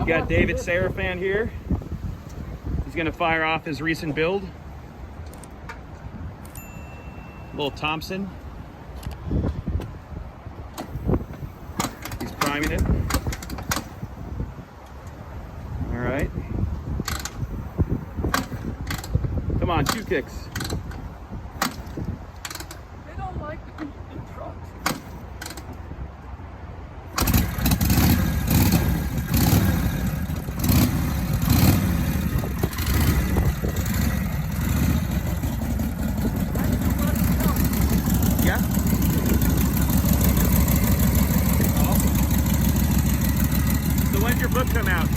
got David Sarafan here. He's gonna fire off his recent build. Little Thompson. He's priming it. All right. Come on, shoe kicks. They don't like the trucks. Yeah. Awesome. So when's your book come out?